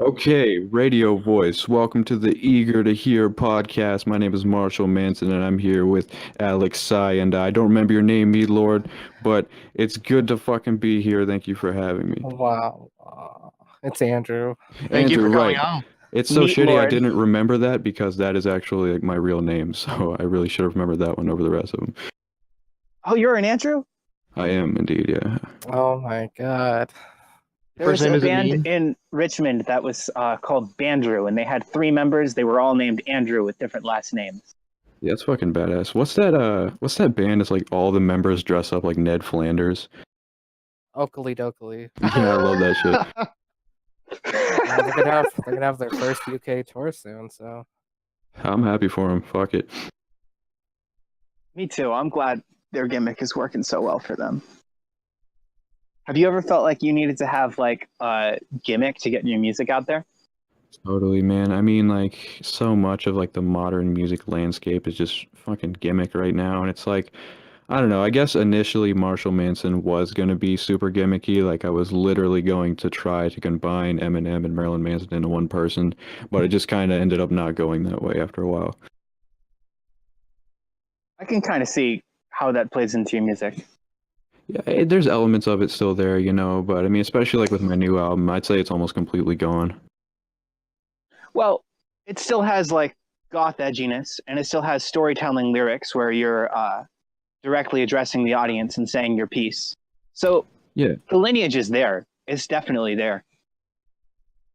Okay, radio voice. Welcome to the Eager to Hear podcast. My name is Marshall Manson, and I'm here with Alex Sai. And I don't remember your name, me lord, but it's good to fucking be here. Thank you for having me. Wow. It's Andrew. Thank you Andrew, for coming right. on. It's so Meat shitty I Lord. didn't remember that because that is actually like my real name. So I really should have remembered that one over the rest of them. Oh, you're an Andrew? I am indeed, yeah. Oh my god. There was First name a isn't band Mean? in Richmond that was called Bandrew, and they had 3 members. They were all named Andrew with different last names. Yeah, that's fucking badass. What's that band that's like all the members dress up like Ned Flanders? Oakley dokley. Yeah, I love that shit. They're gonna have their first UK tour soon, so I'm happy for them. Fuck it. Me too. I'm glad their gimmick is working so well for them. Have you ever felt like you needed to have like a gimmick to get your music out there? Totally, man. I mean, like, so much of like the modern music landscape is just fucking gimmick right now, and it's like, I don't know. I guess initially Marshall Manson was gonna be super gimmicky. Like, I was literally going to try to combine Eminem and Marilyn Manson into one person, but it just kind of ended up not going that way after a while. I can kind of see how that plays into your music. Yeah, there's elements of it still there, but I mean, especially like with my new album, I'd say it's almost completely gone. Well, it still has like goth edginess, and it still has storytelling lyrics where you're directly addressing the audience and saying your piece. So Yeah. the lineage is there. It's definitely there.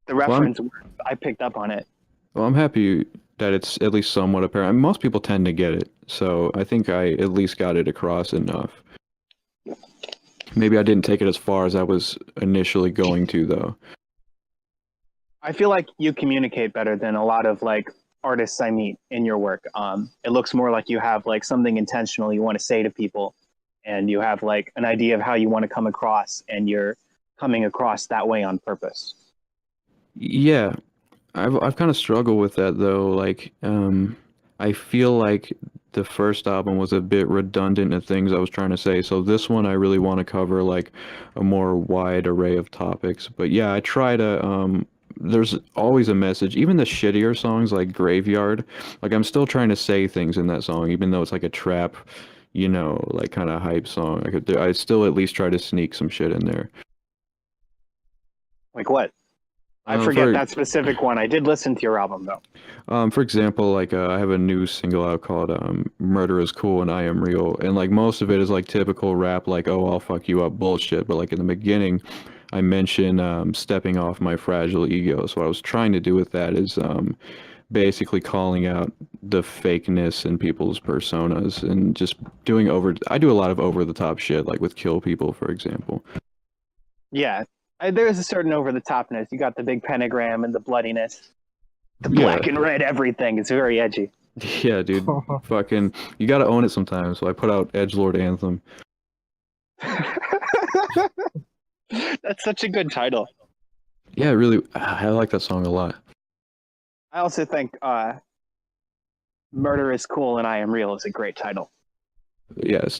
The reference, I picked up on it. Well, I'm happy that it's at least somewhat apparent. I mean, most people tend to get it, so I think I at least got it across enough. Maybe I didn't take it as far as I was initially going to, though. I feel like you communicate better than a lot of like artists I meet in your work. It looks more like you have like something intentional you want to say to people, and you have like an idea of how you want to come across, and you're coming across that way on purpose. Yeah, I've kind of struggled with that though. Like, I feel like the first album was a bit redundant in things I was trying to say. So this one, I really want to cover like a more wide array of topics. But yeah, I try to. There's always a message. Even the shittier songs like Graveyard, like I'm still trying to say things in that song, even though it's like a trap, like kind of hype song. I still at least try to sneak some shit in there. Like what? I forget that specific one. I did listen to your album though. For example, like I have a new single out called "Murder Is Cool" and "I Am Real," and like most of it is like typical rap, like "Oh, I'll fuck you up" bullshit. But like in the beginning, I mention stepping off my fragile ego. So what I was trying to do with that is basically calling out the fakeness in people's personas and just doing I do a lot of over the top shit, like with Kill People, for example. Yeah, there's a certain over the topness. You got the big pentagram and the bloodiness, the black and red everything. It's very edgy. Yeah, dude. Fucking, you gotta own it sometimes. So I put out Edgelord Anthem. That's such a good title. Yeah, really, I like that song a lot. I also think "Murder Is Cool" and "I Am Real" is a great title. Yeah, it's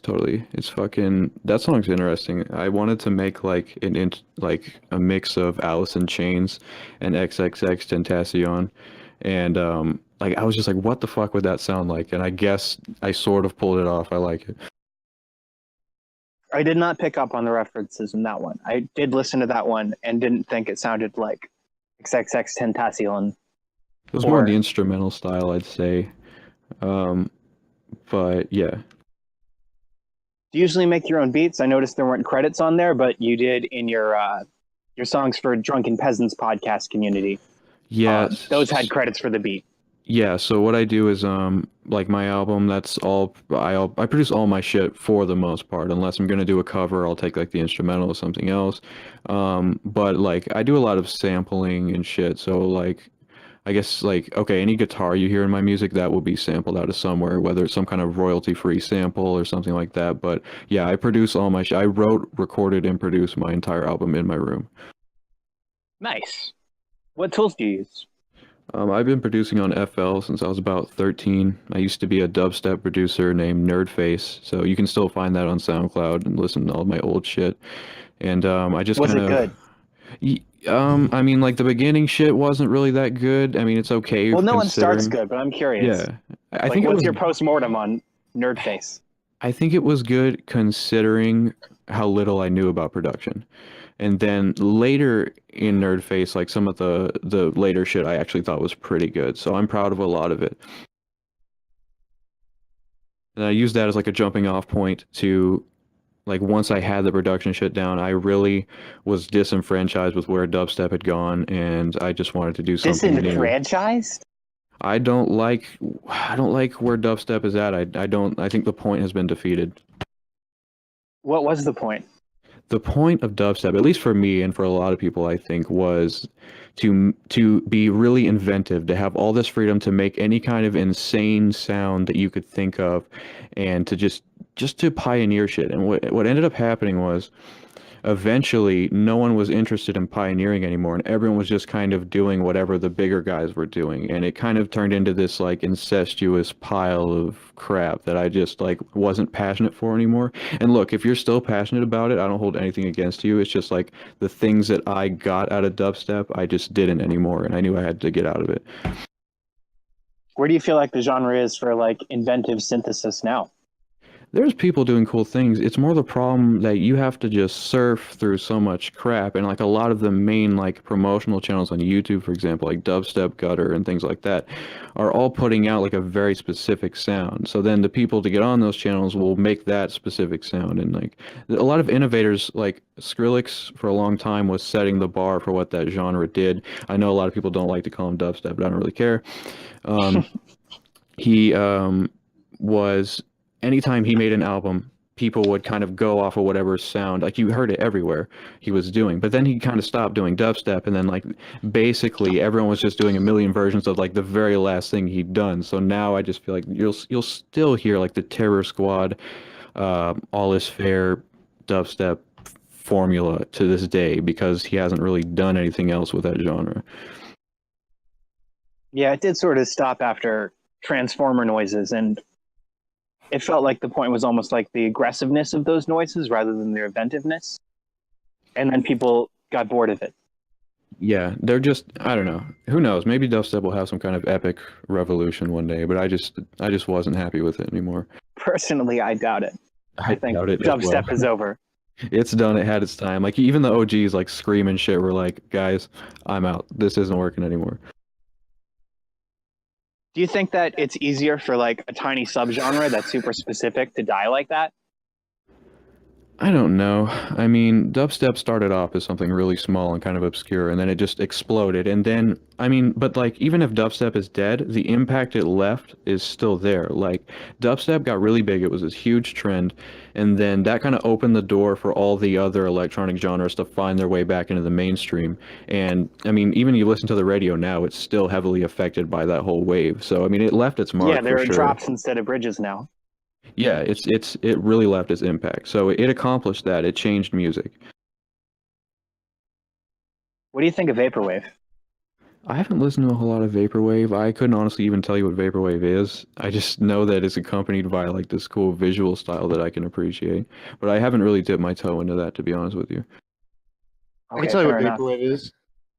fucking, that song's interesting. I wanted to make like like a mix of Alice in Chains and XXX Tentacion, and like I was just like, what the fuck would that sound like? And I guess I sort of pulled it off. I like it. I did not pick up on the references in that one. I did listen to that one and didn't think it sounded like XXX Tentacion. It was more in the instrumental style, I'd say. But yeah. Do you usually make your own beats? I noticed there weren't credits on there, but you did in your songs for Drunken Peasants podcast community. Yeah, those had credits for the beat. Yeah, so what I do is like my album, that's all I produce all my shit for the most part. Unless I'm gonna do a cover, I'll take like the instrumental or something else. But like I do a lot of sampling and shit. So like I guess like, okay, any guitar you hear in my music, that will be sampled out of somewhere, whether it's some kind of royalty-free sample or something like that. But yeah, I produce all my shit. I wrote, recorded, and produced my entire album in my room. Nice. What tools do you use? I've been producing on FL since I was about 13. I used to be a dubstep producer named Nerdface, so you can still find that on SoundCloud and listen to all my old shit. And I just Was kind it of... good? I mean, like the beginning shit wasn't really that good. I mean, it's okay Well, no one starts considering. good, but I'm curious. Yeah, I Like, think it what's was. your post-mortem on Nerdface? I think it was good considering how little I knew about production. And then later in Nerdface, like some of the later shit, I actually thought was pretty good. So I'm proud of a lot of it. And I used that as like a jumping off point to like once I had the production shit down, I really was disenfranchised with where dubstep had gone, and I just wanted to do something new. Disenfranchised? I don't like I don't like where dubstep is at. I think the point has been defeated. What was the point? The point of dubstep, at least for me and for a lot of people, I think, was to be really inventive, to have all this freedom to make any kind of insane sound that you could think of, and to just to pioneer shit. And what ended up happening was eventually no one was interested in pioneering anymore, and everyone was just kind of doing whatever the bigger guys were doing, and it kind of turned into this like incestuous pile of crap that I just like wasn't passionate for anymore. And look, if you're still passionate about it, I don't hold anything against you. It's just like the things that I got out of dubstep I just didn't anymore, and I knew I had to get out of it. Where do you feel like the genre is for like inventive synthesis now? There's people doing cool things. It's more the problem that you have to just surf through so much crap, and like a lot of the main like promotional channels on YouTube, for example, like Dubstep Gutter and things like that, are all putting out like a very specific sound. So then the people to get on those channels will make that specific sound, and like a lot of innovators like Skrillex for a long time was setting the bar for what that genre did. I know a lot of people don't like to call him dubstep, but I don't really care. Um, he was anytime he made an album, people would kind of go off of whatever sound, like you heard it everywhere he was doing. But then he kind of stopped doing dubstep, and then like basically everyone was just doing a million versions of like the very last thing he'd done. So now I just feel like you'll still hear like the Terror Squad, All Is Fair dubstep formula to this day because he hasn't really done anything else with that genre. Yeah, it did sort of stop after Transformer noises, and it felt like the point was almost like the aggressiveness of those noises rather than their inventiveness. And then people got bored of it. Yeah, they're just I don't know. Who knows? Maybe dubstep will have some kind of epic revolution one day, but I just wasn't happy with it anymore. Personally, I doubt it. I think doubt it as well. dubstep is over. It's done. It had its time. Like even the OGs like screaming shit were like, guys, I'm out. This isn't working anymore. Do you think that it's easier for like a tiny subgenre that's super specific to die like that? I don't know. I mean, dubstep started off as something really small and kind of obscure, and then it just exploded. And then, I mean, but like, even if dubstep is dead, the impact it left is still there. Like, dubstep got really big. It was this huge trend. And then that kind of opened the door for all the other electronic genres to find their way back into the mainstream. And I mean, even you listen to the radio now, it's still heavily affected by that whole wave. So, I mean, it left its mark Yeah, there for are sure. drops instead of bridges now. Yeah, it really left its impact. So it accomplished that. It changed music. What do you think of vaporwave? I haven't listened to a whole lot of vaporwave. I couldn't honestly even tell you what vaporwave is. I just know that it's accompanied by like this cool visual style that I can appreciate. But I haven't really dipped my toe into that, to be honest with you. I can Okay, tell you fair what enough. vaporwave is.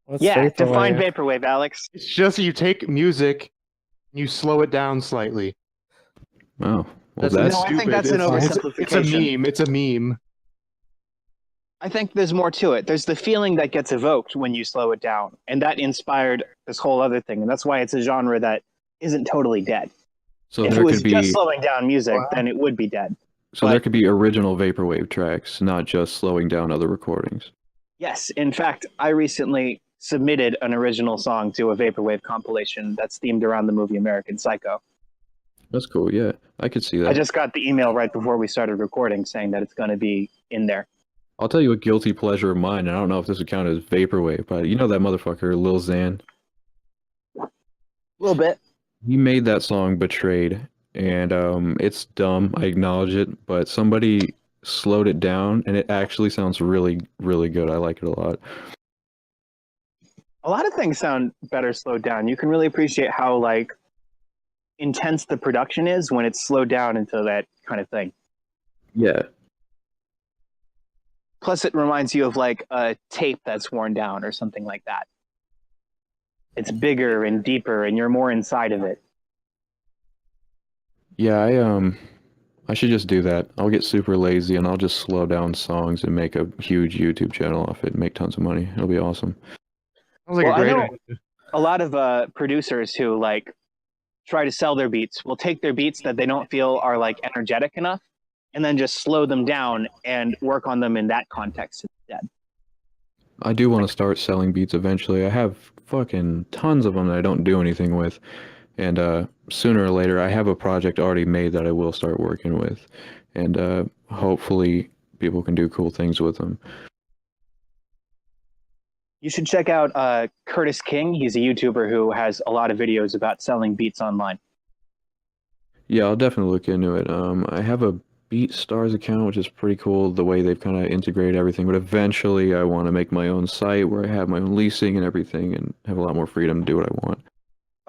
What's Yeah, define vaporwave? vaporwave, Alex. It's just you take music, you slow it down slightly. Oh, well, That's that's No, I think that's an It's a oversimplification. meme. It's a meme. I think there's more to it. There's the feeling that gets evoked when you slow it down, and that inspired this whole other thing, and that's why it's a genre that isn't totally dead. so If there it was could be just slowing down music, Wow. then it would be dead. so there but- could be original vaporwave tracks, not just slowing down other recordings. Yes, in fact, I recently submitted an original song to a vaporwave compilation that's themed around the movie American Psycho. That's cool. Yeah, I could see that. I just got the email right before we started recording saying that it's going to be in there. I'll tell you a guilty pleasure of mine. And I don't know if this would count as vaporwave, but you know that motherfucker Lil Xan. A little bit. He made that song "Betrayed," and it's dumb. I acknowledge it, but somebody slowed it down, and it actually sounds really, really good. I like it a lot. A lot of things sound better slowed down. You can really appreciate how like intense the production is when it's slowed down into that kind of thing. Yeah. Plus, it reminds you of like a tape that's worn down or something like that. It's bigger and deeper, and you're more inside of it. Yeah, I should just do that. I'll get super lazy and I'll just slow down songs and make a huge YouTube channel off it and make tons of money. It'll be awesome. Sounds like Well, a I great know idea. a lot of producers who like try to sell their beats will take their beats that they don't feel are like energetic enough, and then just slow them down and work on them in that context instead. I do want to start selling beats eventually. I have fucking tons of them that I don't do anything with. And sooner or later, I have a project already made that I will start working with. And hopefully people can do cool things with them. You should check out Curtis King. He's a YouTuber who has a lot of videos about selling beats online. Yeah, I'll definitely look into it. I have a BeatStars account, which is pretty cool, the way they've kind of integrated everything. But eventually, I want to make my own site where I have my own leasing and everything and have a lot more freedom to do what I want.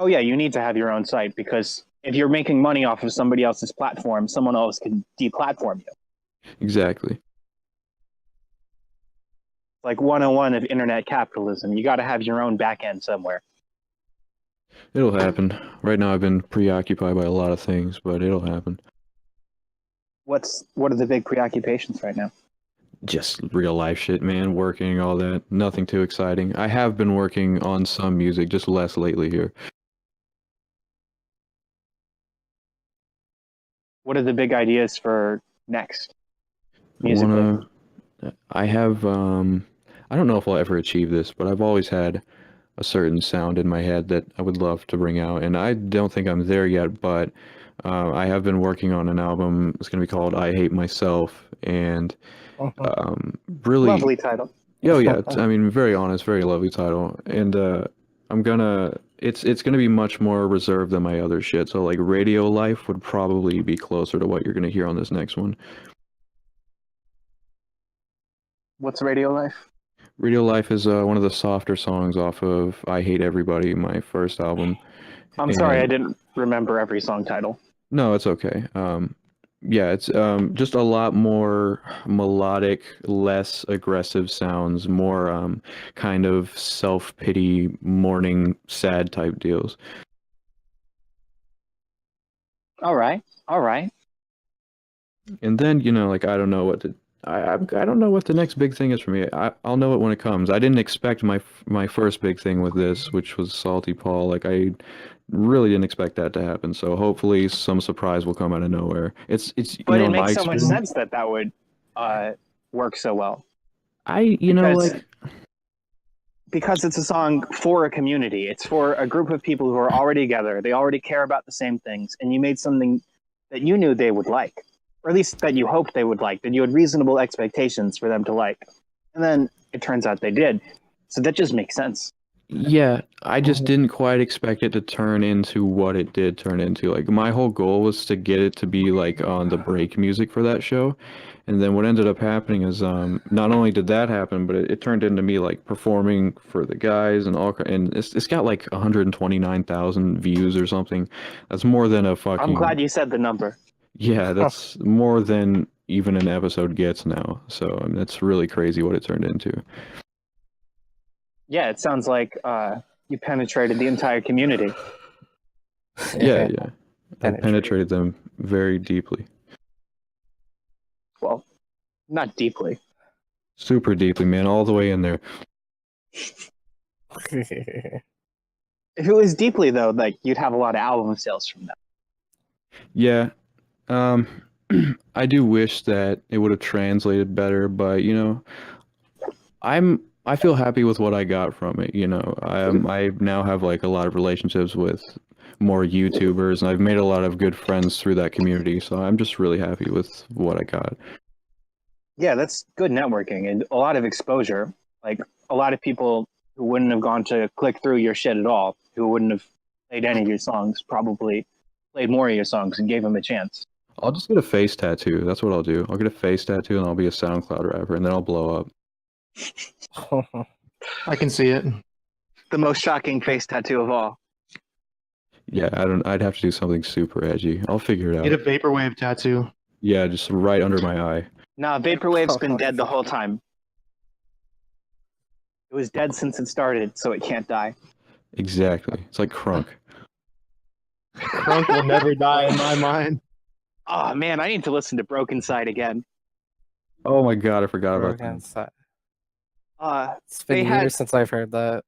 Oh yeah, you need to have your own site because if you're making money off of somebody else's platform, someone else can deplatform you. Exactly. Like 101 of internet capitalism. You got to have your own back end somewhere. It'll happen. Right now, I've been preoccupied by a lot of things, but it'll happen. What are the big preoccupations right now? Just real life shit, man. Working, all that. Nothing too exciting. I have been working on some music, just less lately here. What are the big ideas for next musically? I have, I don't know if I'll ever achieve this, but I've always had a certain sound in my head that I would love to bring out, and I don't think I'm there yet, but I have been working on an album. It's going to be called I Hate Myself, and really... Lovely title. Oh, yeah, I mean, very honest, very lovely title, and it's gonna be much more reserved than my other shit, so like Radio Life would probably be closer to what you're gonna hear on this next one. What's Radio Life? Radio Life is one of the softer songs off of I Hate Everybody, my first album. I'm sorry, I And- didn't remember every song title. No, it's okay. Yeah, it's just a lot more melodic, less aggressive sounds, more kind of self-pity, mourning, sad type deals. All right. And then, like I don't know what to I don't know what the next big thing is for me. I'll know it when it comes. I didn't expect my first big thing with this, which was Salty Paul. Like I really didn't expect that to happen. So hopefully some surprise will come out of nowhere. It's But it in my makes so much experience, sense that would work so well. Because Because it's a song for a community. It's for a group of people who are already together. They already care about the same things. And you made something that you knew they would like. Or at least that you hoped they would like. That you had reasonable expectations for them to like. And then it turns out they did. So that just makes sense. yeah, I just didn't quite expect it to turn into what it did turn into. Like my whole goal was to get it to be like on the break music for that show. And then what ended up happening is not only did that happen, but it turned into me like performing for the guys and and it's got like 129,000 views or something. That's more than a fucking I'm glad you said the number. Yeah, that's more than even an episode gets now. So I mean, that's really crazy what it turned into. Yeah, it sounds like you penetrated the entire community. Yeah. I Penetrated. penetrated them very deeply. Well, not deeply. Super deeply, man, all the way in there. If it was deeply, though, like you'd have a lot of album sales from that. Yeah. I do wish that it would have translated better, but I feel happy with what I got from it, I now have like a lot of relationships with more YouTubers, and I've made a lot of good friends through that community, so I'm just really happy with what I got. Yeah, that's good networking and a lot of exposure. Like a lot of people who wouldn't have gone to click through your shit at all, who wouldn't have played any of your songs, probably played more of your songs and gave them a chance. I'll just get a face tattoo. That's what I'll do. I'll get a face tattoo and I'll be a SoundCloud rapper, and then I'll blow up. I can see it. The most shocking face tattoo of all. Yeah, I'd have to do something super edgy. I'll figure it Get a out. vaporwave tattoo. Yeah, just right under my eye. Nah, vaporwave's been Oh, dead the fuck. whole time. It was dead since it started, so it can't die. Exactly. It's like crunk. Crunk will never die in my mind. Oh man, I need to listen to Broken Side again. Oh my god, I forgot about Broken that. Side. They It's been had- years since I've heard that.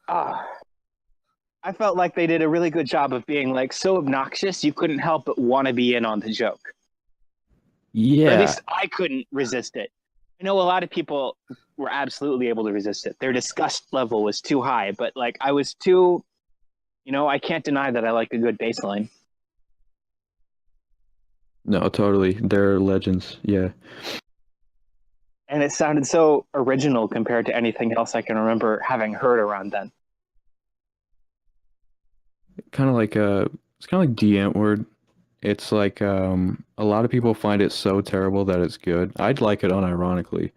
I felt like they did a really good job of being like so obnoxious you couldn't help but want to be in on the joke. Or at Yeah. least I couldn't resist it. I know a lot of people were absolutely able to resist it. Their disgust level was too high, but like I was too, I can't deny that I like a good bass line. No, totally. They're legends. Yeah. And it sounded so original compared to anything else I can remember having heard around then. Kind of like it's kind of like D Antwoord. It's like a lot of people find it so terrible that it's good. I'd like it unironically.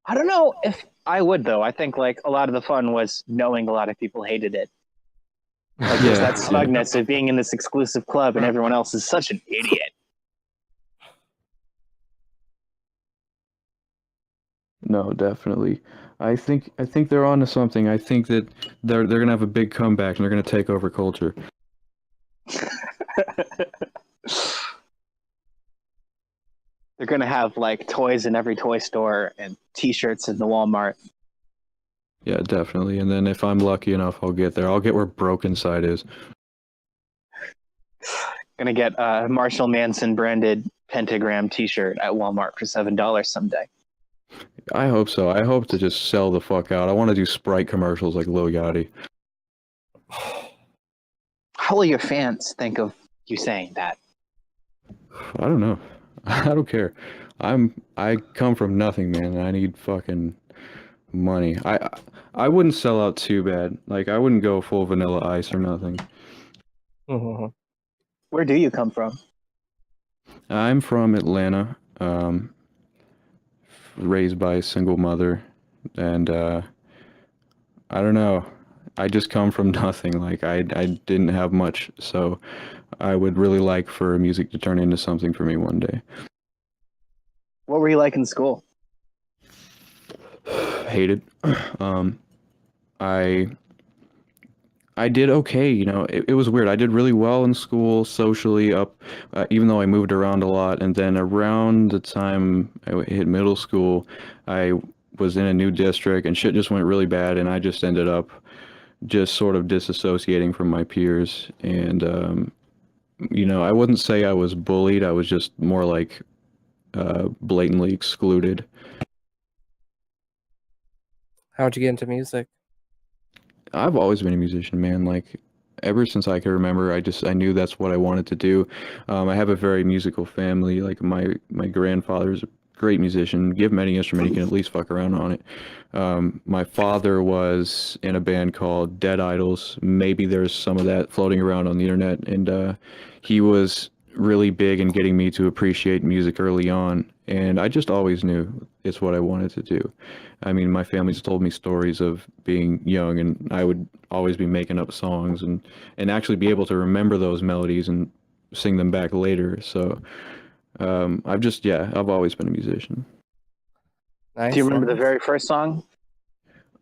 I don't know if I would though. I think like a lot of the fun was knowing a lot of people hated it. Like there's that smugness of being in this exclusive club and everyone else is such an idiot. No, definitely. I think they're onto something. I think that they're gonna have a big comeback and they're gonna take over culture. They're gonna have like toys in every toy store and T-shirts in the Walmart. Yeah, definitely. And then if I'm lucky enough, I'll get there. I'll get where Broken Side is. Gonna get a Marshall Manson branded pentagram T-shirt at Walmart for $7 someday. I hope so. I hope to just sell the fuck out. I want to do Sprite commercials like Lil Yachty. How will your fans think of you saying that? I don't know. I don't care. I come from nothing, man. And I need fucking money. I wouldn't sell out too bad. Like I wouldn't go full Vanilla Ice or nothing. Where do you come from? I'm from Atlanta. Raised by a single mother, and I don't know. I just come from nothing. Like I didn't have much, so I would really like for music to turn into something for me one day. What were you like in school? Hated. I did okay, it was weird. I did really well in school, socially even though I moved around a lot. And then around the time I hit middle school, I was in a new district and shit just went really bad. And I just ended up just sort of disassociating from my peers. And, I wouldn't say I was bullied. I was just more like blatantly excluded. How'd you get into music? I've always been a musician, man. Like ever since I can remember, I knew that's what I wanted to do. I have a very musical family. Like my grandfather's a great musician. Give him any instrument, he can at least fuck around on it. My father was in a band called Dead Idols. Maybe there's some of that floating around on the internet, and he was really big in getting me to appreciate music early on. And I just always knew it's what I wanted to do. I mean, my family's told me stories of being young, and I would always be making up songs and actually be able to remember those melodies and sing them back later. So I've always been a musician. Nice. Do you remember the nice. very first song?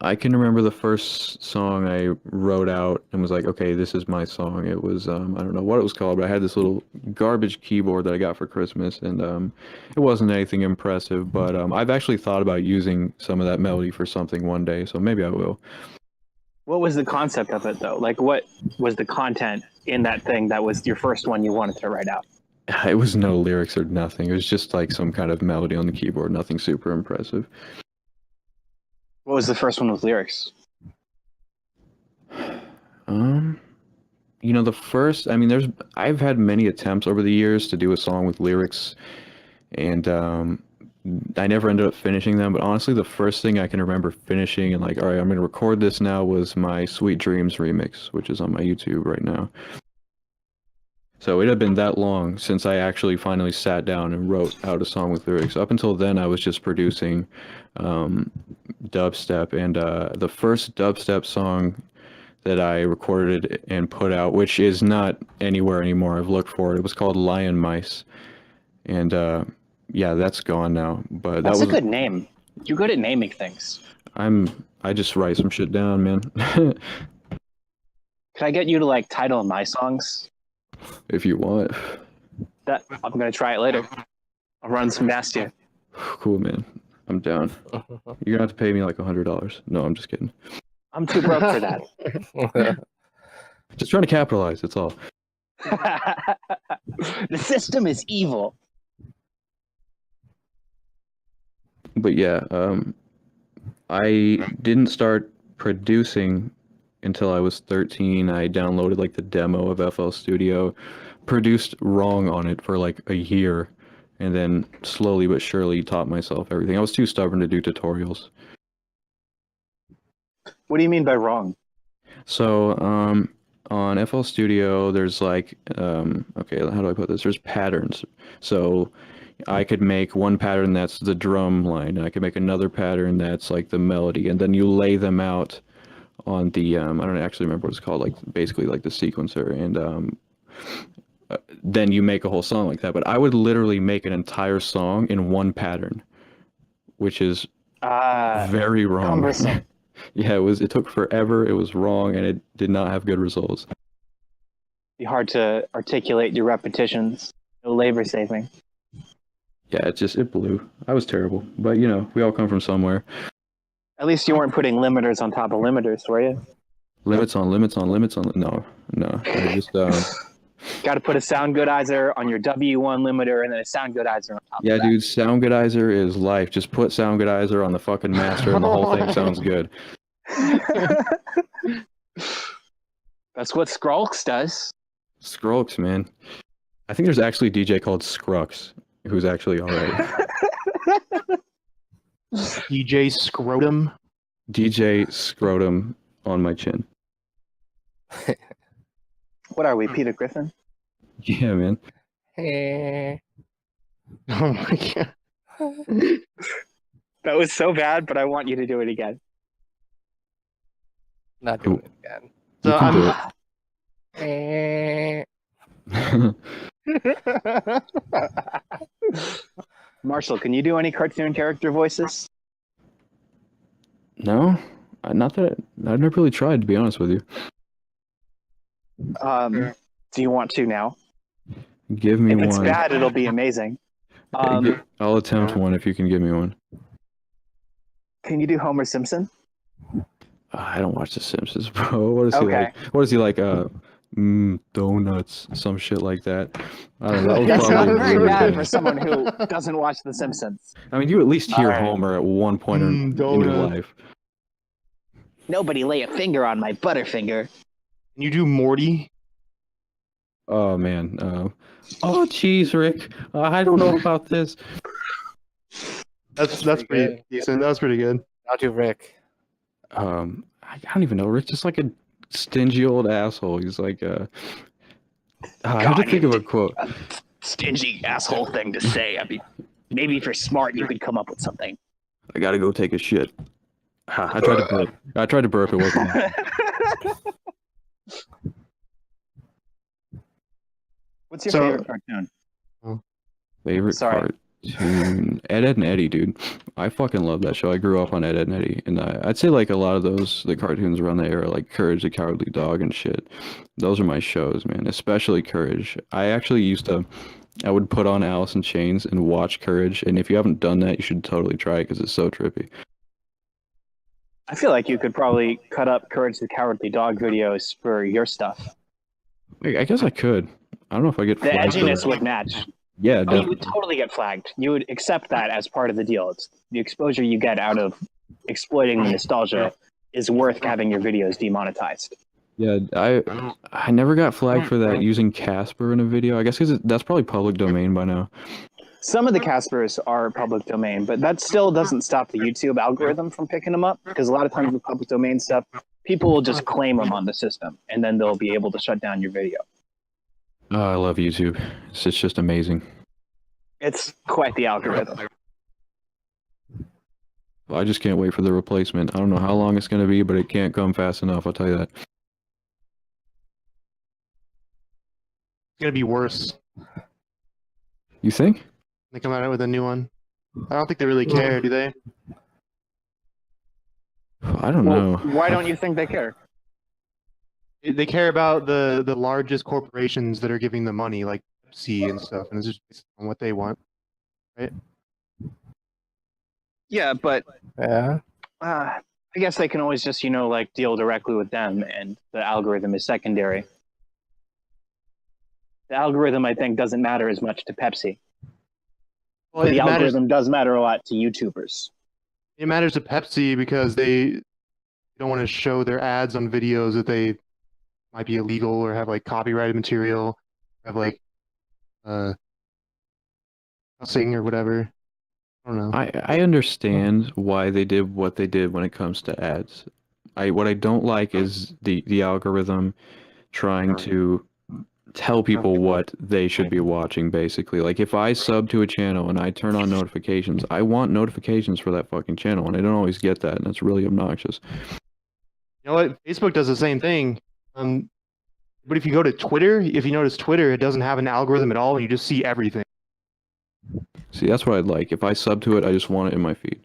I can remember the first song I wrote out and was like, okay, this is my song. It was, I don't know what it was called, but I had this little garbage keyboard that I got for Christmas, and it wasn't anything impressive, but I've actually thought about using some of that melody for something one day, so maybe I will. What was the concept of it though? Like what was the content in that thing that was your first one you wanted to write out? It was no lyrics or nothing. It was just like some kind of melody on the keyboard, nothing super impressive. What was the first one with lyrics? I've had many attempts over the years to do a song with lyrics, and I never ended up finishing them, but honestly, the first thing I can remember finishing and like, all right, I'm going to record this now was my Sweet Dreams remix, which is on my YouTube right now. So it had been that long since I actually finally sat down and wrote out a song with lyrics. Up until then, I was just producing dubstep, and the first dubstep song that I recorded and put out, which is not anywhere anymore, I've looked for it, it was called Lion Mice. and yeah, that's gone now. But that That's was a good name. You're good at naming things. I just write some shit down, man. Can I get you to like title my songs? If you want. That I'm gonna try it later. I'll run some nasty. Cool, man. I'm down. You're gonna have to pay me like $100. No, I'm just kidding. I'm too broke for that. Just trying to capitalize. That's all. The system is evil. But yeah, I didn't start producing until I was 13. I downloaded like the demo of FL Studio, produced wrong on it for like a year, and then slowly but surely taught myself everything. I was too stubborn to do tutorials. What do you mean by wrong? So, on FL Studio, there's like, okay, how do I put this? There's patterns. So I could make one pattern that's the drum line, and I could make another pattern that's like the melody, and then you lay them out on the, I don't actually remember what it's called, like basically like the sequencer, and then you make a whole song like that. But I would literally make an entire song in one pattern, which is very wrong. Cumbersome. Yeah, it took forever, it was wrong, and it did not have good results. Be hard to articulate your repetitions. No labor saving. Yeah, it blew. I was terrible. But, you know, we all come from somewhere. At least you weren't putting limiters on top of limiters, were you? Limits on limits on limits on... No. I just... Got to put a sound goodizer on your W1 limiter and then a sound goodizer on top Yeah, of that. dude, sound goodizer is life. Just put sound goodizer on the fucking master and the whole thing sounds good. That's what Skrulks does. Scrux, man. I think there's actually a DJ called Scrux, who's actually alright. DJ Scrotum. DJ Scrotum on my chin. What are we, Peter Griffin? Yeah, man. Hey. Oh my god. That was so bad, but I want you to do it again. Not doing it again. You So can do Eh. it. Marshall, can you do any cartoon character voices? No? Not that... I've never really tried, to be honest with you. Do you want to now? Give me If one. it's bad, it'll be amazing. I'll attempt one if you can give me one. Can you do Homer Simpson? I don't watch The Simpsons, bro. What is he Okay. like? What is he like? Donuts, some shit like that. I don't know. That was That's not probably very really bad good. for someone who doesn't watch The Simpsons. I mean, you at least hear Alright. Homer at one point in your Donut. life. Nobody lay a finger on my Butterfinger. Can you do Morty? Oh man. Oh, jeez, Rick. I don't know about this. That's pretty pretty good. decent. That was pretty good. I'll do Rick. I don't even know. Rick's just like a stingy old asshole. He's like, I have to think of a quote. Stingy asshole thing to say. I mean, maybe if you're smart, you could come up with something. I gotta go take a shit. I tried to burp. It wasn't. What's your So- favorite cartoon? Favorite Sorry. cartoon? Ed, Edd and Eddie, dude. I fucking love that show. I grew up on Ed, Edd and Eddie, and I'd say like a lot of the cartoons around that era, like Courage the Cowardly Dog and shit. Those are my shows, man. Especially Courage. I actually I would put on Alice in Chains and watch Courage, and if you haven't done that, you should totally try it because it's so trippy. I feel like you could probably cut up Courage the Cowardly Dog videos for your stuff. I guess I could. I don't know if I get The flagged for edginess that. would match. Yeah, Oh, you definitely. would totally get flagged. You would accept that as part of the deal. It's the exposure you get out of exploiting the nostalgia is worth having your videos demonetized. Yeah, I never got flagged for that using Casper in a video. I guess because that's probably public domain by now. Some of the Caspers are public domain, but that still doesn't stop the YouTube algorithm from picking them up, because a lot of times with public domain stuff, people will just claim them on the system, and then they'll be able to shut down your video. Oh, I love YouTube. It's just amazing. It's quite the algorithm. I just can't wait for the replacement. I don't know how long it's going to be, but it can't come fast enough. I'll tell you that. It's gonna be worse. You think? They come out with a new one. I don't think they really care, do they? I don't Well, know. why don't you think they care? They care about the largest corporations that are giving them money, like Pepsi and stuff, and it's just based on what they want, right? Yeah, but Yeah. I guess they can always just, like deal directly with them, and the algorithm is secondary. The algorithm, I think, doesn't matter as much to Pepsi. Well, But the it matters. algorithm does matter a lot to YouTubers. It matters to Pepsi because they don't want to show their ads on videos that they might be illegal or have like copyrighted material, have like cussing or whatever. I don't know. I understand why they did what they did when it comes to ads. What I don't like is the algorithm trying to tell people what they should be watching, basically. Like, if I sub to a channel and I turn on notifications, I want notifications for that fucking channel, and I don't always get that, and that's really obnoxious. You know what? Facebook does the same thing. But if you go to Twitter, if you notice Twitter, it doesn't have an algorithm at all, and you just see everything. See, that's what I'd like. If I sub to it, I just want it in my feed.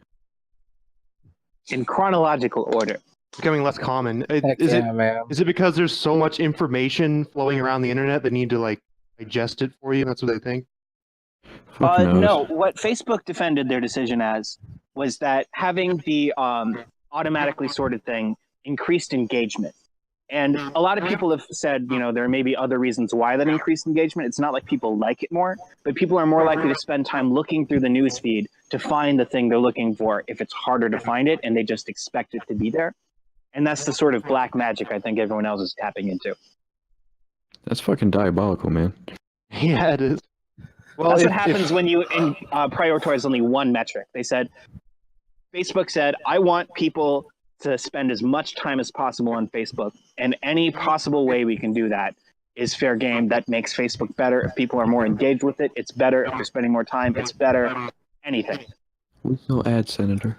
In chronological order. It's becoming less common. Heck Is yeah, man. it because there's so much information flowing around the internet that need to like digest it for you? That's what they think. Fuck knows. No, what Facebook defended their decision as was that having the automatically sorted thing increased engagement. And a lot of people have said, there may be other reasons why that increased engagement. It's not like people like it more, but people are more likely to spend time looking through the news feed to find the thing they're looking for if it's harder to find it and they just expect it to be there. And that's the sort of black magic I think everyone else is tapping into. That's fucking diabolical, man. Yeah, it is. Well, That's what happens when you prioritize only one metric. Facebook said, I want people to spend as much time as possible on Facebook, and any possible way we can do that is fair game. That makes Facebook better. If people are more engaged with it, it's better. If they're spending more time, it's better. Anything. We no ad, Senator.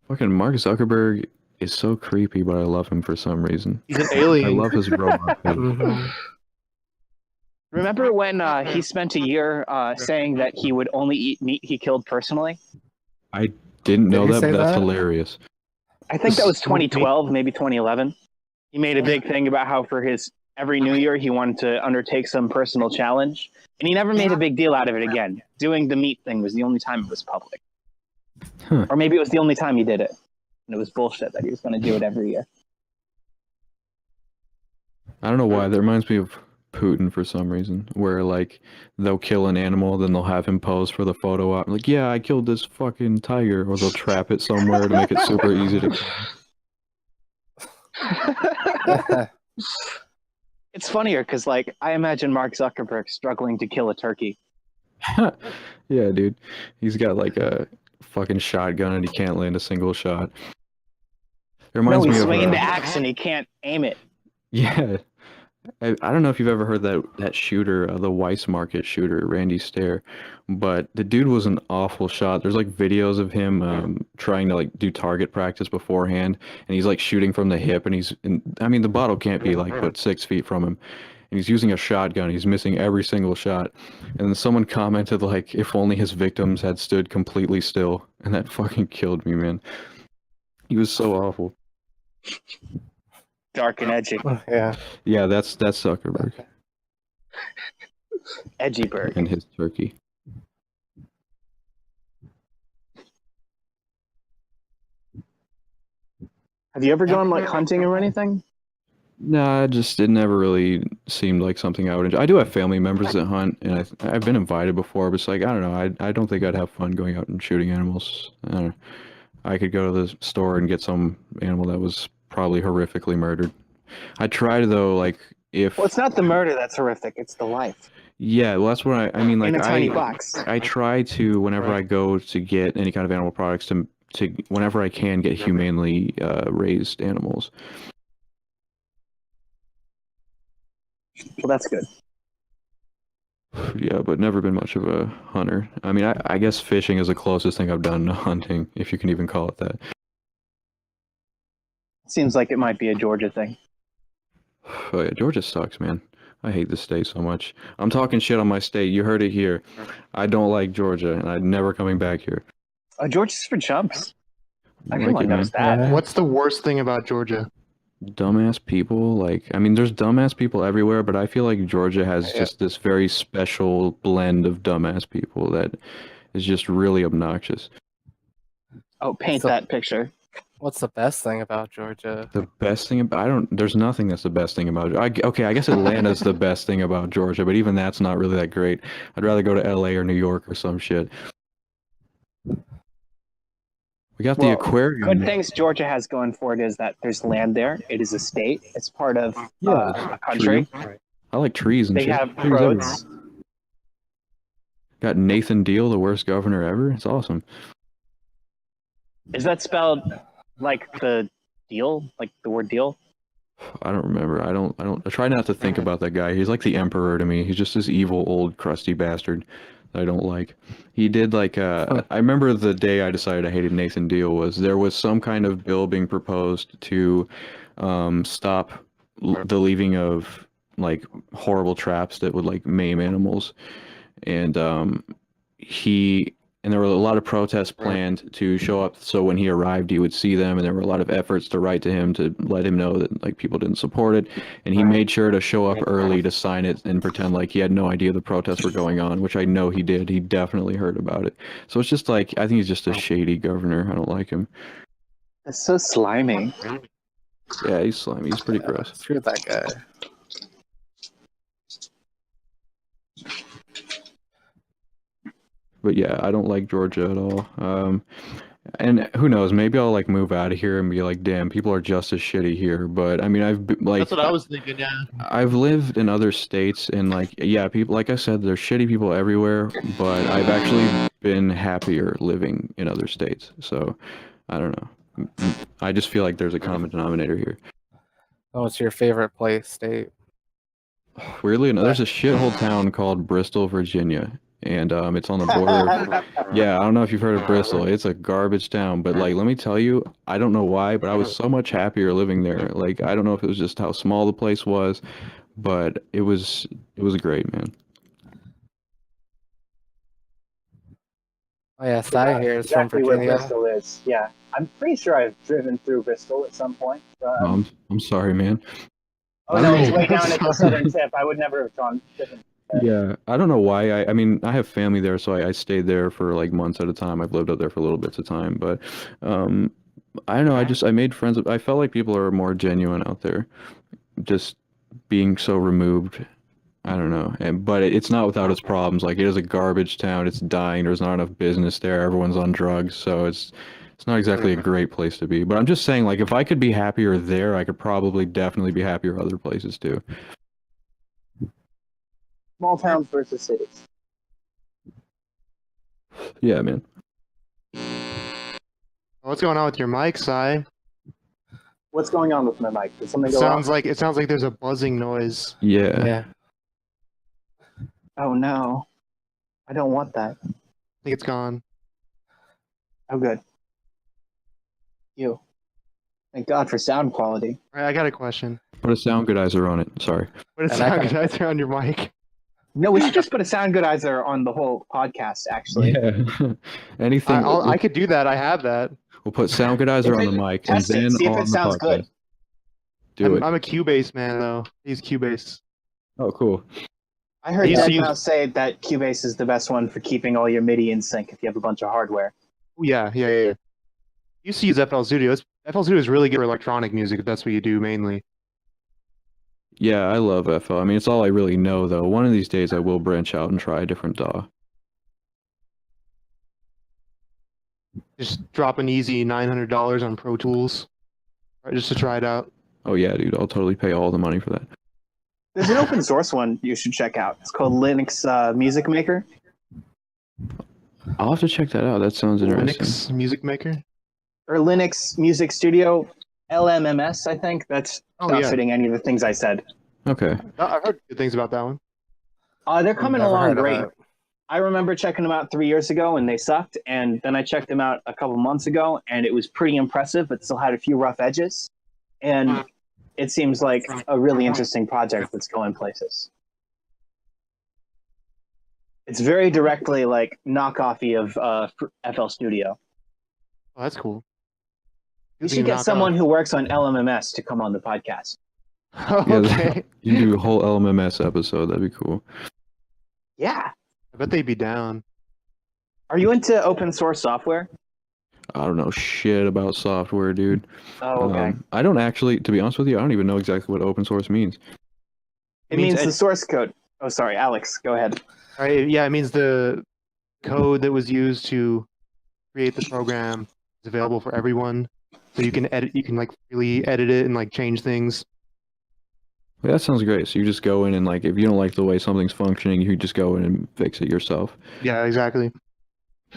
Fucking Mark Zuckerberg is so creepy, but I love him for some reason. he's an alien. I love his robot face. Mhm. Remember when he spent a year saying that he would only eat meat he killed personally? I didn't know Did he that, say but that's that? hilarious. I think that was 2012, maybe 2011. He made a big thing about how for his every New Year he wanted to undertake some personal challenge, and he never made a big deal out of it again. Doing the meat thing was the only time it was public. Huh. Or maybe it was the only time he did it. And it was bullshit that he was going to do it every year. I don't know why. That reminds me of Putin for some reason, where like they'll kill an animal, then they'll have him pose for the photo op. Like, yeah, I killed this fucking tiger, or they'll trap it somewhere to make it super easy to kill. It's funnier because, like, I imagine Mark Zuckerberg struggling to kill a turkey. Yeah, dude. He's got like a fucking shotgun and he can't land a single shot. It No, reminds he's me swinging of the axe and he can't aim it. yeah. I don't know if you've ever heard that shooter, the Weiss Market shooter, Randy Stair, but the dude was an awful shot. There's like videos of him trying to like do target practice beforehand, and he's like shooting from the hip, and I mean the bottle can't be like but 6 feet from him, and he's using a shotgun. He's missing every single shot, and then someone commented like, if only his victims had stood completely still, and that fucking killed me, man. He was so awful. Dark and edgy. Yeah. Yeah, that's Zuckerberg Edgy bird. and his turkey. Have you ever gone like hunting or anything? No, it never really seemed like something I would enjoy. I do have family members that hunt, and I've been invited before, but it's like, I don't know, I don't think I'd have fun going out and shooting animals. I don't know. I could go to the store and get some animal that was probably horrifically murdered. I tried though, like if Well, it's not the murder that's horrific; it's the life yeah, well that's what I mean. Like in a tiny box. I try to whenever I go to get any kind of animal products to whenever I can get humanely raised animals. Well, that's good. Yeah, but never been much of a hunter. I mean, I guess fishing is the closest thing I've done to hunting, if you can even call it that. Seems like it might be a Georgia thing. Oh yeah, Georgia sucks, man. I hate this state so much. I'm talking shit on my state. You heard it here. I don't like Georgia, and I'm never coming back here. Georgia's for chumps. I like Everyone it, knows man. that. What's the worst thing about Georgia? Dumbass people. Like, I mean, there's dumbass people everywhere, but I feel like Georgia has Yeah. just this very special blend of dumbass people that is just really obnoxious. Oh, paint So- that picture. What's the best thing about Georgia? The best thing about there's nothing that's the best thing about okay, I guess Atlanta's the best thing about Georgia, but even that's not really that great. I'd rather go to LA or New York or some shit. We got the Well, aquarium. Good things Georgia has going for it is that there's land there. It is a state. It's part of a country. I like trees and They shit. have Trees everywhere. roads. Got Nathan Deal, the worst governor ever. It's awesome. Is that spelled like the deal? Like the word deal? I don't remember. I try not to think about that guy. He's like the emperor to me. He's just this evil old crusty bastard that I don't like. He did like I remember the day I decided I hated Nathan Deal was there was some kind of bill being proposed to stop the leaving of like horrible traps that would like maim animals, and there were a lot of protests planned to show up, so when he arrived he would see them, and there were a lot of efforts to write to him to let him know that like people didn't support it, and he made sure to show up early to sign it and pretend like he had no idea the protests were going on, which I know he did. He definitely heard about it. So it's just like, I think he's just a shady governor. I don't like him. It's so slimy. Yeah, he's slimy. He's pretty gross. Screw that guy. But yeah, I don't like Georgia at all. And who knows, maybe I'll like move out of here and be like, damn, people are just as shitty here. But I mean, That's what I was thinking. Yeah. I've lived in other states, and like, yeah, people, like I said, there's shitty people everywhere, but I've actually been happier living in other states. So I don't know. I just feel like there's a common denominator here. Oh, what's your favorite place, state? Weirdly enough, there's a shithole town called Bristol, Virginia, and it's on the border of, yeah, I don't know if you've heard of Bristol. It's a garbage town, but like, let me tell you, I don't know why, but I was so much happier living there. Like, I don't know if it was just how small the place was, but it was great, man. Oh yeah, Sai here is from Exactly where Virginia. Bristol is. Yeah, I'm pretty sure I've driven through Bristol at some point. I'm sorry, man. Oh no, it's way down at the southern tip. I would never have driven. Yeah, I don't know why. I mean, I have family there, so I stayed there for like months at a time. I've lived out there for little bits of time, but I don't know. I made friends. I felt like people are more genuine out there, just being so removed. I don't know, but it's not without its problems. Like, it is a garbage town. It's dying. There's not enough business there. Everyone's on drugs, so it's not exactly a great place to be. But I'm just saying, like, if I could be happier there, I could probably definitely be happier other places too. Small towns versus cities. Yeah, man. What's going on with your mic, Sai? What's going on with my mic? Did something It go sounds off? like there's a buzzing noise. Yeah. Yeah. Oh no. I don't want that. I think it's gone. Oh good. You. Thank God for sound quality. All right, I got a question. Put a sound goodizer on it. Sorry. What is And I sound guys on your mic? No, we should just put a sound goodizer on the whole podcast, actually. Yeah. Anything. I could do that. I have that. We'll put sound goodizer on the mic and Test it, then see if on it the sounds podcast. good. Do it. I'm a Cubase man though. He's Cubase. Oh, cool. I heard used to Dead use- Mouse say that Cubase is the best one for keeping all your MIDI in sync if you have a bunch of hardware. Oh, yeah. You used to use FL Studio. FL Studio is really good for electronic music if that's what you do mainly. Yeah, I love FL. I mean, it's all I really know, though. One of these days, I will branch out and try a different DAW. Just drop an easy $900 on Pro Tools, right, just to try it out. Oh yeah, dude, I'll totally pay all the money for that. There's an open source one you should check out. It's called Linux Music Maker. I'll have to check that out. That sounds interesting. Linux Music Maker. Or Linux Music Studio, LMMS, I think. That's Oh not yeah, fitting any of the things I said. Okay. I've heard good things about that one. They're coming Never along heard of great. it. I remember checking them out 3 years ago and they sucked. And then I checked them out a couple months ago and it was pretty impressive, but still had a few rough edges. And it seems like a really interesting project that's going places. It's very directly like knockoffy of FL Studio. Oh, that's cool. You Good should thing to get knock someone off. who works on LMMS to come on the podcast. Okay. You can do a whole LMMS episode. That'd be cool. Yeah. I bet they'd be down. Are you into open source software? I don't know shit about software, dude. Oh, okay. I don't actually, to be honest with you, I don't even know exactly what open source means. It means the source code. Oh, sorry, Alex, go ahead. Right? Yeah, it means the code that was used to create the program is available for everyone. So you can edit. You can like freely edit it and like change things. Yeah, that sounds great. So you just go in and like, if you don't like the way something's functioning, you just go in and fix it yourself. Yeah, exactly.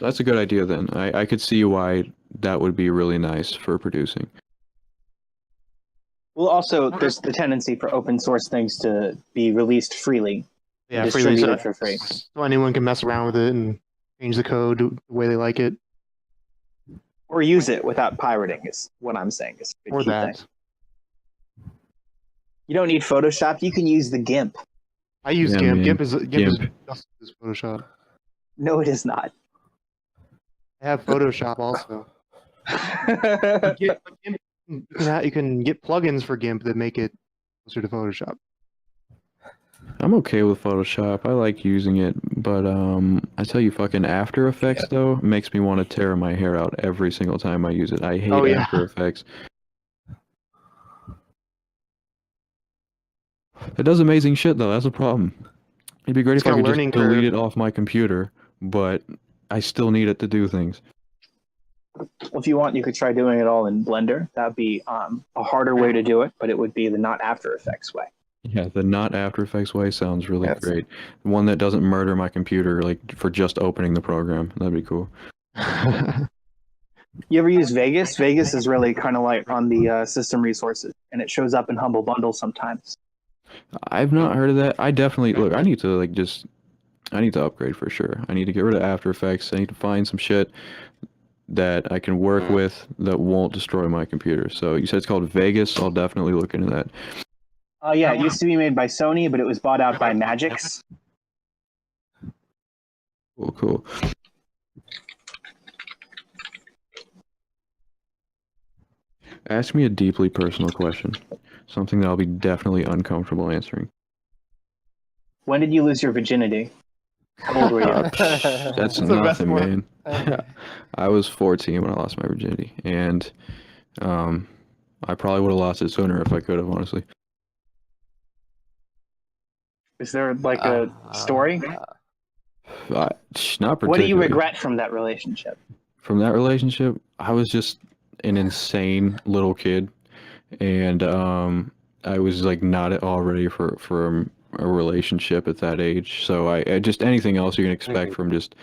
That's a good idea then. I could see why that would be really nice for producing. Well, also, there's the tendency for open source things to be released freely. Yeah, Distribute freely, it for free. so anyone can mess around with it and change the code the way they like it, Or use it without pirating, is what I'm saying. Is a or key that. thing. You don't need Photoshop. You can use the GIMP. I use Yeah, GIMP. man. GIMP is GIMP. just as Photoshop. No, it is not. I have Photoshop also. GIMP, you can get plugins for GIMP that make it closer to Photoshop. I'm okay with Photoshop. I like using it, but I tell you, fucking After Effects though makes me want to tear my hair out every single time I use it. I hate Oh, yeah. After Effects. It does amazing shit though. That's a problem. It'd be great It's if I got a could learning just delete curve. it off my computer, but I still need it to do things. Well, if you want, you could try doing it all in Blender. That would be a harder way to do it, but it would be the not After Effects way. Yeah, the not After Effects way sounds really Yes. great. One that doesn't murder my computer like for just opening the program. That'd be cool. You ever use Vegas? Vegas is really kind of like on the system resources, and it shows up in Humble Bundle sometimes. I've not heard of that. I definitely look. I need to I need to upgrade for sure. I need to get rid of After Effects. I need to find some shit that I can work with that won't destroy my computer. So you said it's called Vegas. I'll definitely look into that. Yeah, it used to be made by Sony, but it was bought out by Magix. Cool, cool. Ask me a deeply personal question. Something that I'll be definitely uncomfortable answering. When did you lose your virginity? How old were you? That's That's the best nothing, one. man. I was 14 when I lost my virginity, and I probably would have lost it sooner if I could have, honestly. Is there like a story? Not particularly. What do you regret from that relationship? From that relationship? I was just an insane little kid, and I was like not at all ready for a relationship at that age. So I just anything else you can expect from just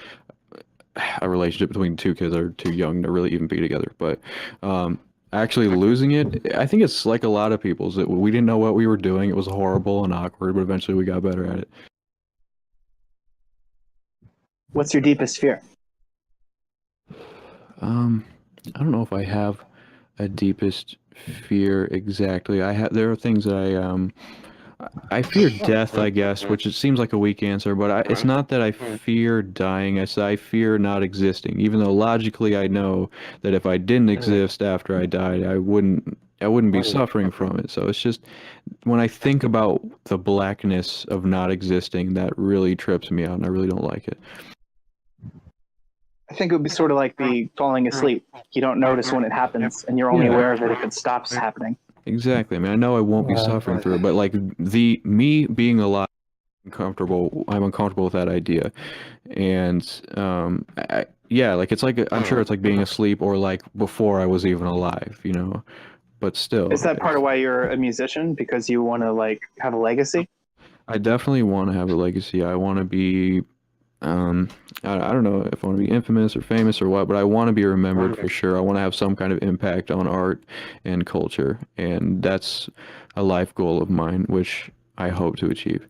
a relationship between two kids that are too young to really even be together. But actually losing it, I think it's like a lot of people's. That we didn't know what we were doing. It was horrible and awkward, but eventually we got better at it. What's your deepest fear? I don't know if I have a deepest fear exactly. There are things that I fear death, I guess, which it seems like a weak answer, but it's not that I fear dying. I fear not existing, even though logically I know that if I didn't exist after I died, I wouldn't be suffering from it. So it's just when I think about the blackness of not existing, that really trips me out, and I really don't like it. I think it would be sort of like falling asleep. You don't notice when it happens, and you're only aware of it if it stops happening. Exactly. I mean, I know I won't be suffering through it, but like me being alive, I'm uncomfortable with that idea, and yeah, like it's like I'm sure it's like being asleep or like before I was even alive, you know, but still. Is that part of why you're a musician? Because you want to like have a legacy? I definitely want to have a legacy. I want to be. I don't know if I want to be infamous or famous or what, but I want to be remembered for sure. I want to have some kind of impact on art and culture, and that's a life goal of mine, which I hope to achieve.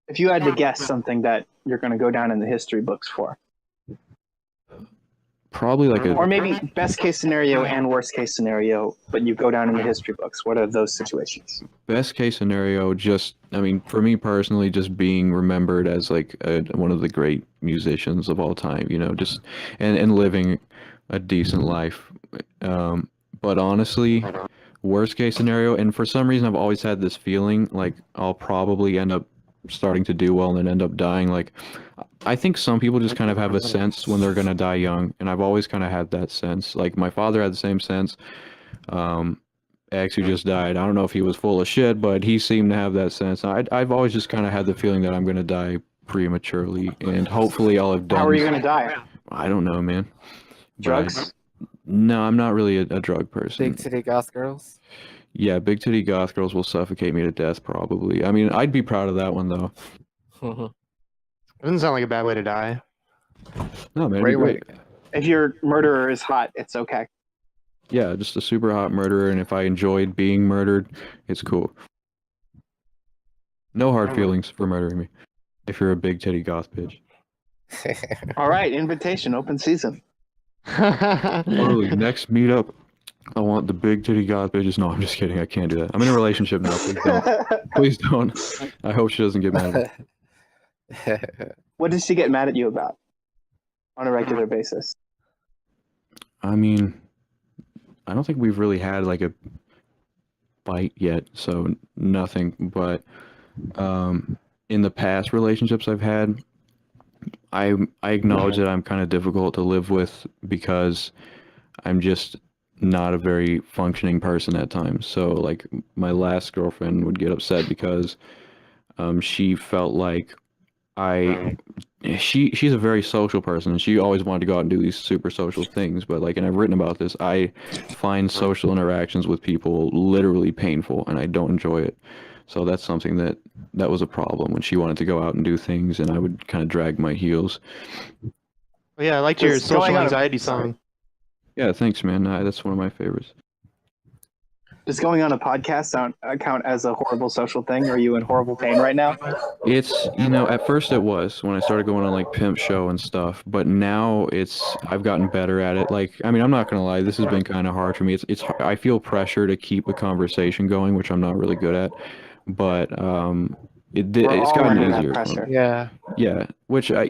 If you had to guess something that you're going to go down in the history books for, Probably like Or a maybe best case scenario and worst case scenario, but you go down in the history books. What are those situations? best case scenario. Just, I mean, for me personally, just being remembered as like one of the great musicians of all time. You know, just and living a decent life. But honestly, worst case scenario, and for some reason I've always had this feeling like I'll probably end up starting to do well and then end up dying. Like, I think some people just kind of have a sense when they're gonna die young, and I've always kind of had that sense. Like my father had the same sense. Um, ex who just died, I don't know if he was full of shit, but he seemed to have that sense. I've always just kind of had the feeling that I'm gonna die prematurely, and hopefully I'll have done. How are you going to die? I don't know, man. But Drugs? no, I'm not really a drug person. Big titty goth girls. Yeah, big titty goth girls will suffocate me to death, probably. I mean, I'd be proud of that one, though. It doesn't sound like a bad way to die. No, man, it'd be Great great. If your murderer is hot, it's okay. Yeah, just a super hot murderer, and if I enjoyed being murdered, it's cool. No hard feelings for murdering me. If you're a big titty goth bitch. All right, invitation, open season. Totally. Next meetup, I want the big titty goth bitches. No, I'm just kidding. I can't do that. I'm in a relationship now. Please don't. Please don't. I hope she doesn't get mad at me. What does she get mad at you about on a regular basis? I mean, I don't think we've really had like a fight yet, so nothing. But in the past relationships I've had, I acknowledge that I'm kind of difficult to live with because I'm just not a very functioning person at times. So like my last girlfriend would get upset because she felt like she's a very social person and she always wanted to go out and do these super social things, but like, and I've written about this, I find social interactions with people literally painful and I don't enjoy it. So that's something that was a problem when she wanted to go out and do things and I would kind of drag my heels. Oh, yeah, I liked your Just going social on a- anxiety song. Yeah, thanks, man. That's one of my favorites. Does going on a podcast count as a horrible social thing? Are you in horrible pain right now? It's, you know, at first it was when I started going on like Pimp Show and stuff, but now I've gotten better at it. Like, I mean, I'm not gonna lie, this has been kind of hard for me. I feel pressure to keep a conversation going, which I'm not really good at, but We're it's all gotten under that easier. pressure. Yeah. Yeah, which I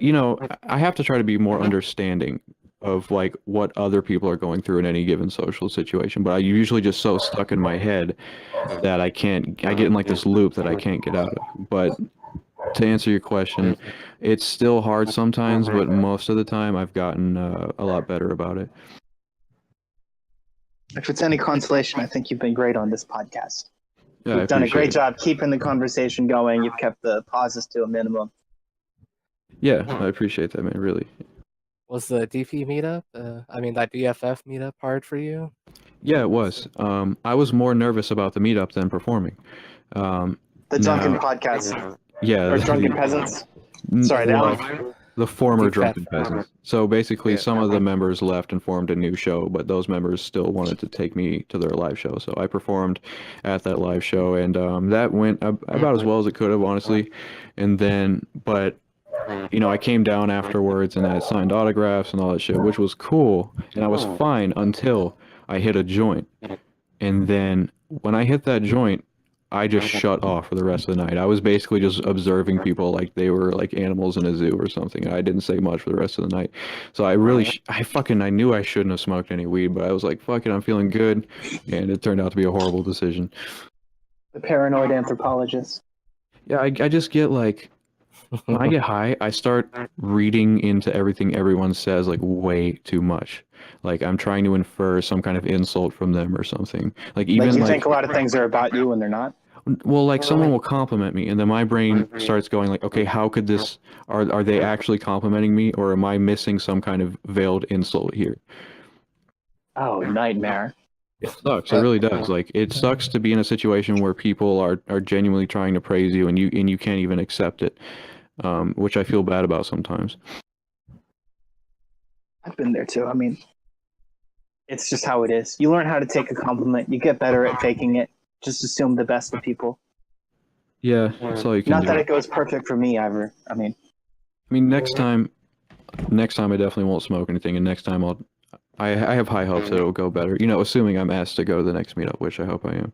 have to try to be more understanding of like what other people are going through in any given social situation, but I usually just so stuck in my head that I get in like this loop that I can't get out of. But to answer your question, it's still hard sometimes, but most of the time I've gotten a lot better about it. If it's any consolation, I think you've been great on this podcast. Yeah, I You've done a appreciate great it. job keeping the conversation going. You've kept the pauses to a minimum. Yeah, I appreciate that, man, really. Was the DP meetup, that DFF meetup hard for you? Yeah, it was. I was more nervous about the meetup than performing. The Drunken No. Podcast, Yeah, or Drunken Peasants. Sorry, the former Deep drunken Fat peasants. So basically, Yeah. some of the members left and formed a new show, but those members still wanted to take me to their live show. So I performed at that live show, and that went about as well as it could have, honestly. And then, but I came down afterwards and I signed autographs and all that shit, which was cool, and I was fine until I hit a joint. And then when I hit that joint, I just shut off for the rest of the night. I was basically just observing people like they were like animals in a zoo or something. I didn't say much for the rest of the night. So I really, I knew I shouldn't have smoked any weed, but I was like, fuck it, I'm feeling good. And it turned out to be a horrible decision. The paranoid anthropologist. Yeah, I just get like, when I get high, I start reading into everything everyone says like way too much. Like I'm trying to infer some kind of insult from them or something. Like even Like you like, think a lot of things are about you when they're not? well, like someone will compliment me and then my brain starts going like, okay, how could this, are they actually complimenting me or am I missing some kind of veiled insult here? Oh, nightmare. It sucks. It really does. Like it sucks to be in a situation where people are genuinely trying to praise you and you can't even accept it. Which I feel bad about sometimes. I've been there too. I mean, it's just how it is. You learn how to take a compliment. You get better at faking it. Just assume the best of people. Yeah, that's all you can Not do. that it goes perfect for me ever. I mean, next time I definitely won't smoke anything, and next time I have high hopes that it'll go better. You know, assuming I'm asked to go to the next meetup, which I hope I am.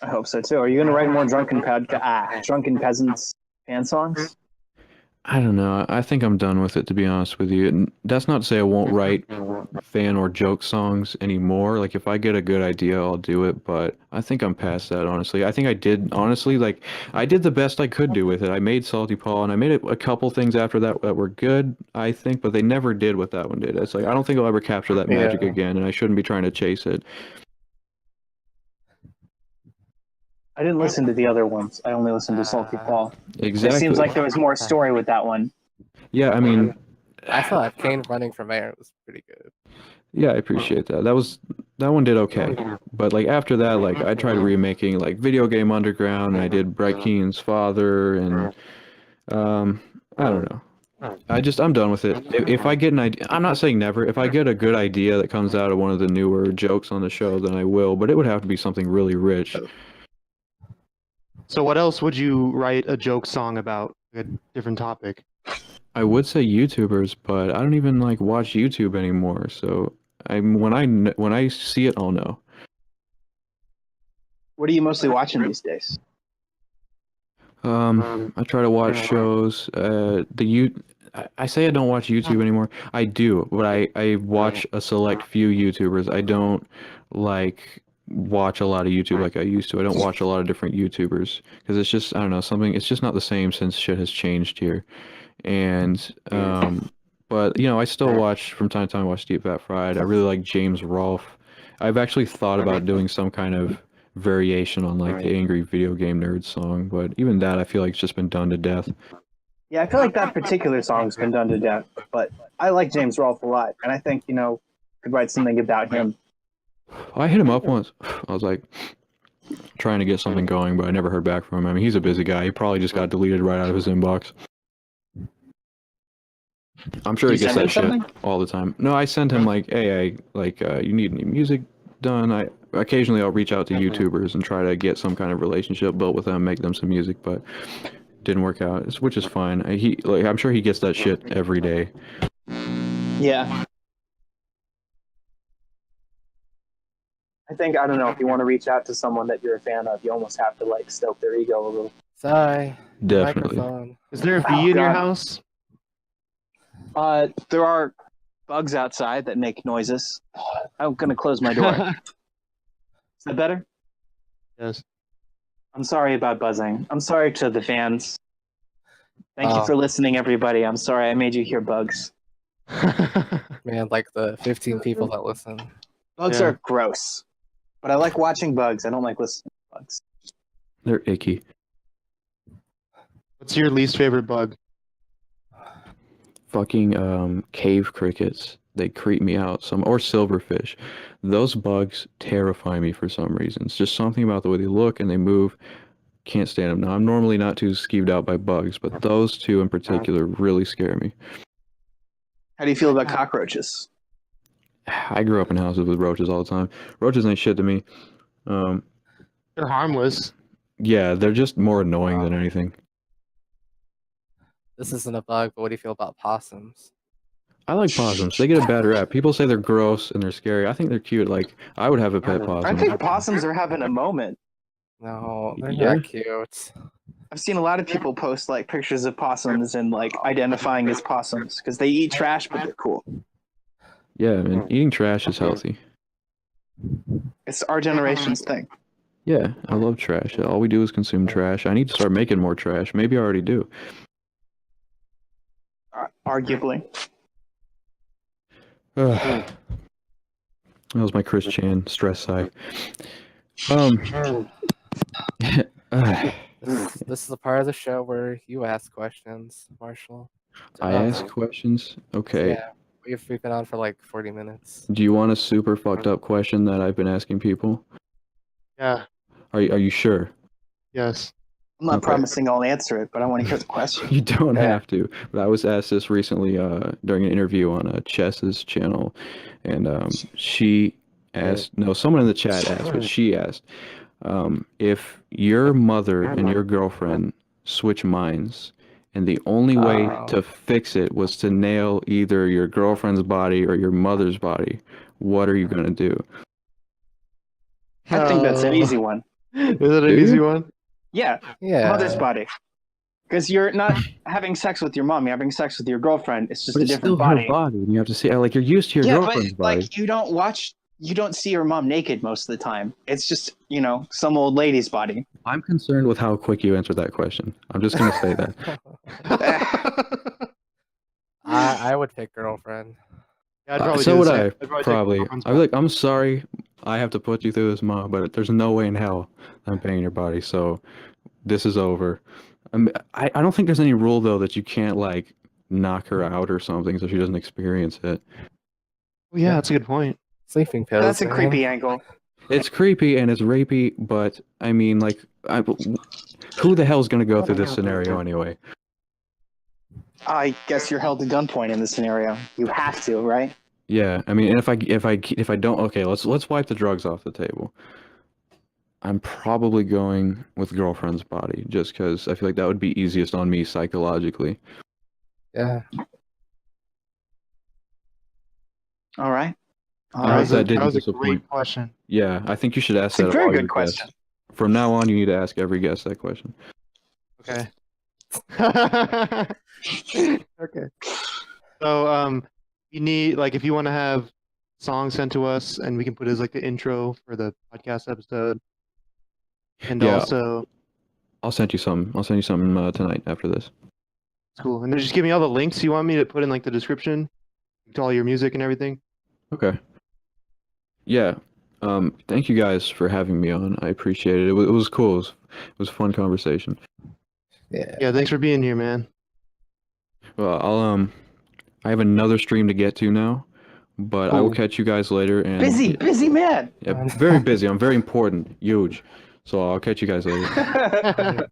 I hope so too. Are you going to write more drunken peasants fan songs? I don't know. I think I'm done with it, to be honest with you. And that's not to say I won't write fan or joke songs anymore. Like, if I get a good idea, I'll do it. But I think I'm past that, honestly. I think I did, honestly, like, I did the best I could do with it. I made Salty Paul, and I made a couple things after that that were good, I think, but they never did what that one did. It's like, I don't think I'll ever capture that magic Yeah. again, and I shouldn't be trying to chase it. I didn't listen to the other ones. I only listened to Salty Paul. Exactly. It seems like there was more story with that one. Yeah, I mean, I thought Kane running for mayor was pretty good. yeah, I appreciate that. That one did okay. But like after that, like I tried remaking like Video Game Underground, and I did Bright Keen's Father, and I don't know. I'm done with it. If I get an idea, I'm not saying never. If I get a good idea that comes out of one of the newer jokes on the show, then I will. But it would have to be something really rich. So what else would you write a joke song about? A different topic. I would say YouTubers, but I don't even like watch YouTube anymore. So when I see it, I'll know. What are you mostly watching these days? I try to watch shows. I say I don't watch YouTube anymore. I do, but I watch a select few YouTubers. I don't like watch a lot of YouTube like I used to. I don't watch a lot of different YouTubers because it's just, I don't know, something. It's just not the same since shit has changed here. And but you know, I still watch from time to time. I watch Deep Fat Fried. I really like James Rolfe. I've actually thought about doing some kind of variation on like the Angry Video Game Nerd song, but even that I feel like it's just been done to death. Yeah, I feel like that particular song's been done to death, but I like James Rolfe a lot, and I think, you know, could write something about him. I hit him up once. I was like trying to get something going, but I never heard back from him. I mean, he's a busy guy. He probably just got deleted right out of his inbox. I'm sure he gets that shit all the time. No, I sent him like, hey, you need any music done? Occasionally I'll reach out to YouTubers and try to get some kind of relationship built with them, make them some music, but didn't work out, which is fine. I'm sure he gets that shit every day. Yeah. I think, I don't know, if you want to reach out to someone that you're a fan of, you almost have to like stoke their ego a little. Sorry. Definitely. Microphone. Is there a bee in your house? There are bugs outside that make noises. I'm gonna close my door. Is that better? Yes. I'm sorry about buzzing. I'm sorry to the fans. Thank you for listening, everybody. I'm sorry I made you hear bugs. Man, like the 15 people that listen. Bugs are gross. But I like watching bugs. I don't like listening to bugs. They're icky. What's your least favorite bug? Fucking cave crickets. They creep me out. Or silverfish. Those bugs terrify me for some reason. It's just something about the way they look and they move. Can't stand them. Now, I'm normally not too skeeved out by bugs, but those two in particular really scare me. How do you feel about cockroaches? I grew up in houses with roaches all the time. Roaches ain't shit to me. They're harmless. Yeah, they're just more annoying than anything. This isn't a bug, but what do you feel about possums? I like possums. They get a bad rap. People say they're gross and they're scary. I think they're cute. Like, I would have a pet possum. I think possums are having a moment. No, they're Yeah. not cute. I've seen a lot of people post like pictures of possums and like identifying as possums because they eat trash, but they're cool. Yeah, man. Eating trash is healthy. It's our generation's thing. Yeah, I love trash. All we do is consume trash. I need to start making more trash. Maybe I already do. Arguably. That was my Chris Chan stress sigh. This is a part of the show where you ask questions, Marshall. I ask questions? Okay. Yeah, we've been on for like 40 minutes. Do you want a super fucked up question that I've been asking people? Yeah. Are you sure? Yes. I'm not Okay. promising I'll answer it, but I want to hear the question. You don't Yeah. have to. But I was asked this recently during an interview on Chess's channel, and she asked, no, someone in the chat asked, but she asked, if your mother and your girlfriend switch minds and the only way Oh. to fix it was to nail either your girlfriend's body or your mother's body. What are you gonna do? I think that's an easy one. Is it an Do easy you? one? Yeah, Yeah. mother's body. Because you're not having sex with your mom, you're having sex with your girlfriend. It's just But a it's different still her body. body, and you have to see like you're used to your Yeah, girlfriend's but body. like you don't see your mom naked most of the time. It's just, some old lady's body. I'm concerned with how quick you answered that question. I'm just gonna say that. I would pick girlfriend. Yeah, I'd probably So do would the same. I. I'd take Probably. girlfriend's I'd be like, I'm sorry, I have to put you through this, mom, but there's no way in hell I'm paying your body. So this is over. I don't think there's any rule though that you can't like knock her out or something so she doesn't experience it. Oh, yeah, that's a good point. Sleeping pills. That's a man. creepy angle. It's creepy and it's rapey, but I mean, like, who the hell's gonna go through this scenario anyway? I guess you're held to gunpoint in this scenario. You have to, right? Yeah, I mean, and if I don't, okay, let's wipe the drugs off the table. I'm probably going with girlfriend's body just because I feel like that would be easiest on me psychologically. Yeah. All right. All I right. hope that That didn't was a disappoint. great question. Yeah, I think you should ask It's a that of very all good your question. guests. From now on, you need to ask every guest that question. Okay. Okay. So, you need if you want to have songs sent to us, and we can put it as like the intro for the podcast episode, and Yeah. also I'll send you some. I'll send you something tonight after this. cool. And then just give me all the links you want me to put in the description to all your music and everything. Okay. Yeah. Thank you guys for having me on. I appreciate it. It was cool. It was a fun conversation. Yeah. Yeah, thanks for being here, man. Well, I have another stream to get to now, but I will Cool. catch you guys later. And Busy man. Yeah, very busy. I'm very important, huge. So I'll catch you guys later.